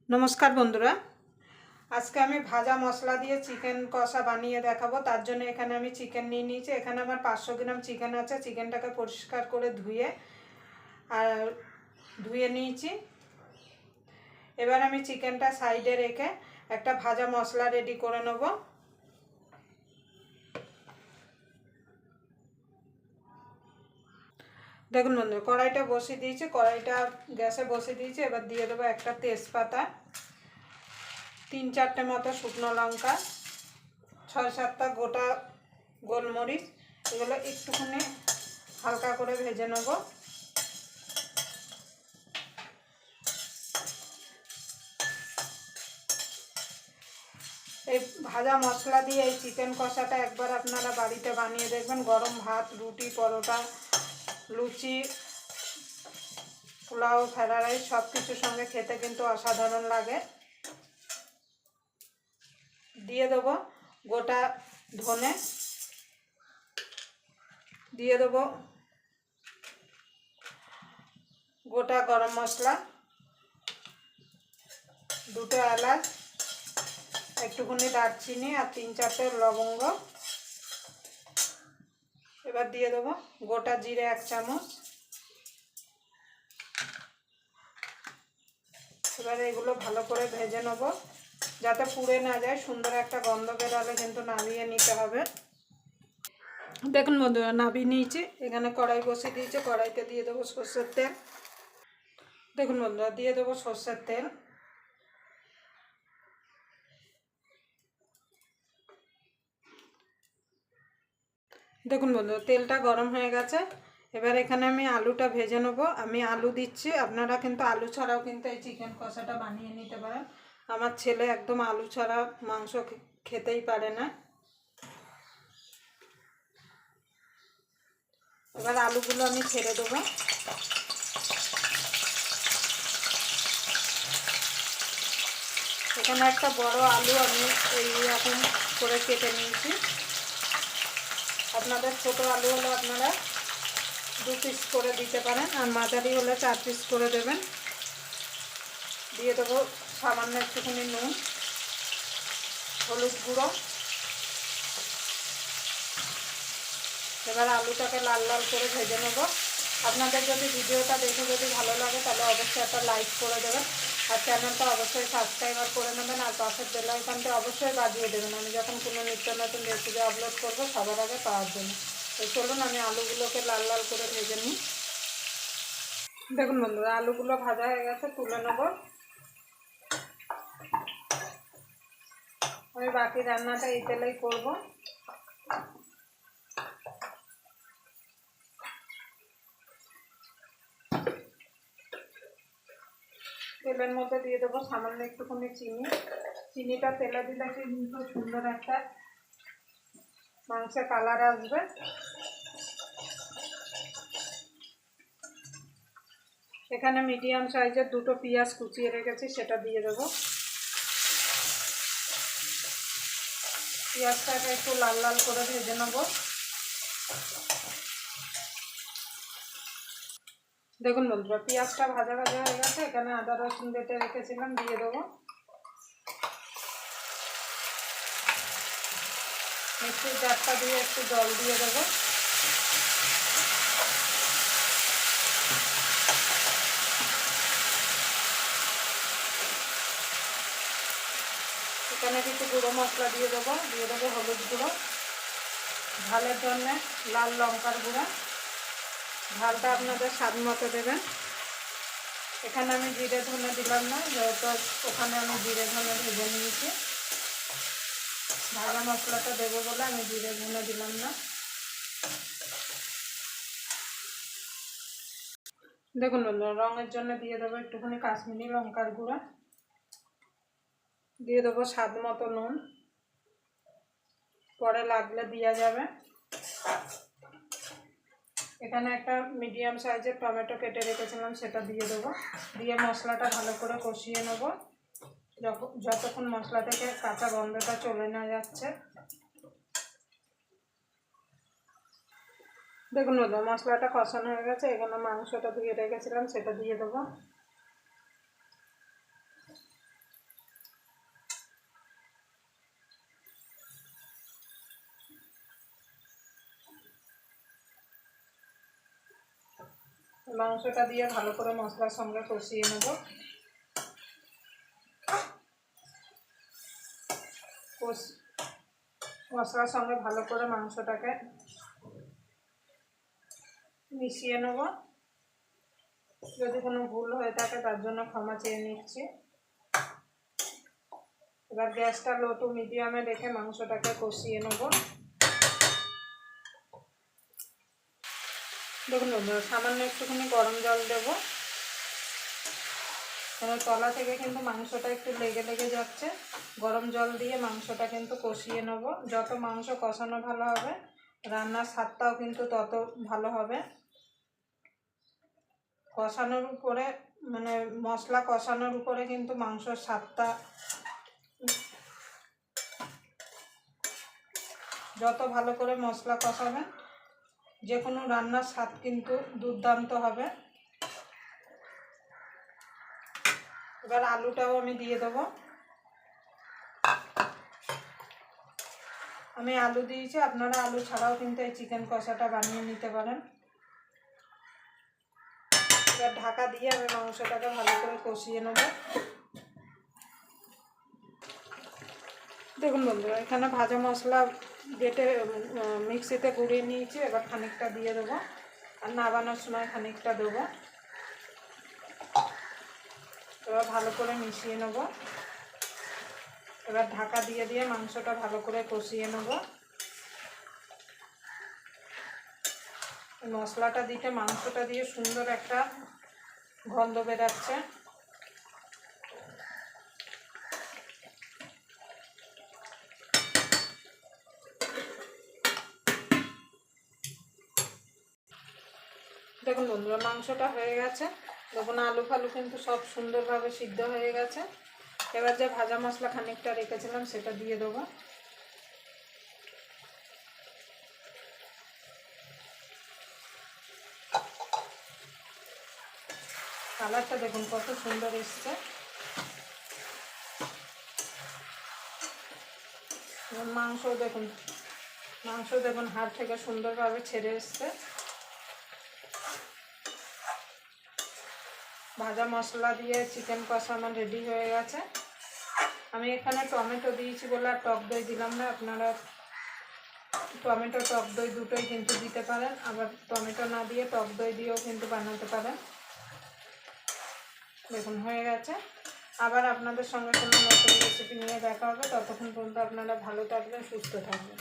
নমস্কার বন্ধুরা, আজকে আমি ভাজা মশলা দিয়ে চিকেন কষা বানিয়ে দেখাবো। তার জন্য এখানে আমি চিকেন নিয়ে নিয়েছি। এখানে আমার 500 গ্রাম চিকেন আছে। চিকেনটাকে পরিষ্কার করে ধুয়ে নিয়েছি। এবার আমি চিকেনটা সাইডে রেখে একটা ভাজা মশলা রেডি করে নেব। দেখুন বন্ধু, কড়াইটা বসিয়ে দিয়েছি, কড়াইটা গ্যাসে বসিয়ে দিয়েছি। এবার দিয়ে দেবো একটা তেজপাতা, 3-4টে মতো শুকনো লঙ্কা, 6-7টা গোটা গোলমরিচ। এগুলো একটুখানি হালকা করে ভেজে নেব। এই ভাজা মশলা দিয়ে এই চিকেন কষাটা একবার আপনারা বাড়িতে বানিয়ে দেখবেন। গরম ভাত, রুটি, পরোটা, লুচি, পোলাও, ফ্রাইড রাইস সব কিছুর সঙ্গে খেতে কিন্তু অসাধারণ লাগে। দিয়ে দেবো গোটা ধনে, দিয়ে দেবো গোটা গরম মশলা, 2টো এলাচ, একটুখানি দারচিনি আর 3-4টে লবঙ্গ। এবার দিয়ে দেবো গোটা জিরে 1 চামচ। এবার এগুলো ভালো করে ভেজে নেব যাতে পুড়ে না যায়। সুন্দর একটা গন্ধ বেরোলে কিন্তু নামিয়ে নিতে হবে। দেখুন বন্ধুরা, নামিয়ে নিয়েছি। এখানে কড়াই বসিয়ে দিয়েছে, কড়াইতে দিয়ে দেবো সর্ষের তেল। দেখুন বন্ধুরা, দিয়ে দেবো সর্ষের তেল। দেখুন বন্ধুরা, তেলটা গরম হয়ে গেছে। এবার এখানে আমি আলুটা ভেজে নেব। আমি আলু দিচ্ছি, আপনারা কিন্তু আলু ছাড়াও কিন্তু এই চিকেন কষাটা বানিয়ে নিতে পারেন। আমার ছেলে একদম আলু ছাড়া মাংস খেতেই পারে না। এবার আলুগুলো আমি ছেড়ে দেবো। এখানে একটা বড় আলু আমি এইরকম করে কেটে নিয়েছি। আপনাদের ছোট আলু হলে আপনারা 2 পিস করে দিতে পারেন, আর মাঝারি হলে 4 পিস করে দেবেন। দিয়ে দেবো সামান্য একটুখানি নুন, হলুদ গুঁড়ো। এবার আলুটাকে লাল লাল করে ভেজে নেব। আপনাদের যদি ভিডিওটা দেখে যদি ভালো লাগে তাহলে অবশ্যই একটা লাইক করে দেবেন, আর চ্যানেলটা অবশ্যই সাবস্ক্রাইব করে নেবেন, আর পাশের বেল আইকনটা অবশ্যই বাজিয়ে দেবেন। আমি যখন কোনো নিত্য নতুন রেসিপি আপলোড করব সবার আগে পাওয়ার জন্য। তো চলুন আমি আলুগুলোকে লাল লাল করে ভেজে নিই। দেখুন বন্ধুরা, আলুগুলো ভাজা হয়ে গেছে, তুলে নেব। আমি বাকি রান্নাটা এই তেলেই করব। তেলের মধ্যে দিয়ে দেবো সামান্য একটুখানি চিনি। চিনিটা তেলে দিলে কিন্তু সুন্দর একটা মাংসের কালার আসবে। এখানে মিডিয়াম সাইজের 2টো পেঁয়াজ কুচিয়ে রেখেছি, সেটা দিয়ে দেবো। পেঁয়াজটাকে একটু লাল লাল করে ভেজে নেব। দেখুন বন্ধুরা, পেঁয়াজটা ভাজা ভাজা হয়ে গেছে। এখানে আদা রসুন বেটে রেখেছিলাম, দিয়ে দেবো। মিক্সির জারটা দিয়ে একটু জল দিয়ে দেবো। এখানে কিছু গুঁড়ো মশলা দিয়ে দেবো হলুদ গুঁড়ো, ঝালের জন্য লাল লঙ্কার গুঁড়া। ঝালটা আপনাদের স্বাদ মতো দেবেন। এখানে আমি জিরে ধনে দিলাম না, যেহেতু ওখানে আমি জিরে ধনে ভেজে নিয়েছি। ভাজা মশলাটা দেবো বলে আমি জিরে ধনে দিলাম না। দেখুন বন্ধুরা, রঙের জন্য দিয়ে দেবো একটুখানি কাশ্মীরি লঙ্কার গুঁড়া, দিয়ে দেবো স্বাদ মতো নুন, পরে লাগলে দেওয়া যাবে। এখানে একটা মিডিয়াম সাইজের টমেটো কেটে রেখেছিলাম, সেটা দিয়ে দেবো। দিয়ে মশলাটা ভালো করে কষিয়ে নেব যতক্ষণ মশলা থেকে কাঁচা গন্ধটা চলে না যাচ্ছে। দেখুন বন্ধু, মশলাটা কষানো হয়ে গেছে। এখানে মাংসটা ধুয়ে রেখেছিলাম, সেটা দিয়ে দেবো। মাংসটা দিয়ে ভালো করে মশলার সঙ্গে কষিয়ে নেব। মশলার সঙ্গে ভালো করে মাংসটাকে মিশিয়ে নেব। যদি কোনো ভুল হয়ে থাকে তার জন্য ক্ষমা চেয়ে নিচ্ছি। এবার গ্যাসটা লো টু মিডিয়ামে রেখে মাংসটাকে কষিয়ে নেব। দেখুন বন্ধুরা, সামান্য একটুখানি গরম জল দেব, কারণ তলা থেকে কিন্তু মাংসটা একটু লেগে লেগে যাচ্ছে। গরম জল দিয়ে মাংসটা কিন্তু কষিয়ে নেব। যত মাংস কষানো ভালো হবে, রান্নার স্বাদটাও কিন্তু তত ভালো হবে। কষানোর উপরে মানে মশলা কষানোর উপরে কিন্তু মাংসর স্বাদটা, যত ভালো করে মশলা কষাবেন যে কোনো রান্নার স্বাদ কিন্তু দুর্দান্ত হবে। এবার আলুটাও আমি দিয়ে দেবো। আমি আলু দিয়েছি, আপনারা আলু ছাড়াও কিন্তু এই চিকেন কষাটা বানিয়ে নিতে পারেন। এবার ঢাকা দিয়ে আমি মাংসটাকে ভালো করে কষিয়ে নেব। দেখুন বন্ধুরা, এখানে ভাজা মশলা বেটে মিক্সিতে গুঁড়িয়ে নিয়েছি। এবার খানিকটা দিয়ে দেবো, আর নাবানোর সময় খানিকটা দেবো। এবার ভালো করে মিশিয়ে নেব। এবার ঢাকা দিয়ে দিয়ে মাংসটা ভালো করে কষিয়ে নেব। মশলাটা দিতে মাংসটা দিয়ে সুন্দর একটা গন্ধ বেরাচ্ছে। দেখুন বন্ধুরা, মাংসটা হয়ে গেছে। দেখুন আলু ফালু কিন্তু সব সুন্দরভাবে সিদ্ধ হয়ে গেছে। এবার যে ভাজা মশলা খানিকটা রেখেছিলাম সেটা দিয়ে দেবো। কালারটা দেখুন কত সুন্দর এসছে। মাংস দেখুন হাড় থেকে সুন্দরভাবে ছেড়ে এসছে। ভাজা মশলা দিয়ে চিকেন কষা আমার রেডি হয়ে গেছে। আমি এখানে টমেটো দিয়েছি বলে আর টক দই দিলাম না। আপনারা টমেটো টক দই দুটোই কিন্তু দিতে পারেন, আবার টমেটো না দিয়ে টক দই দিয়েও কিন্তু বানাতে পারেন। দেখুন হয়ে গেছে। আবার আপনাদের সঙ্গে কোনো নতুন রেসিপি নিয়ে দেখা হবে। ততক্ষণ পর্যন্ত আপনারা ভালো থাকবেন, সুস্থ থাকবেন।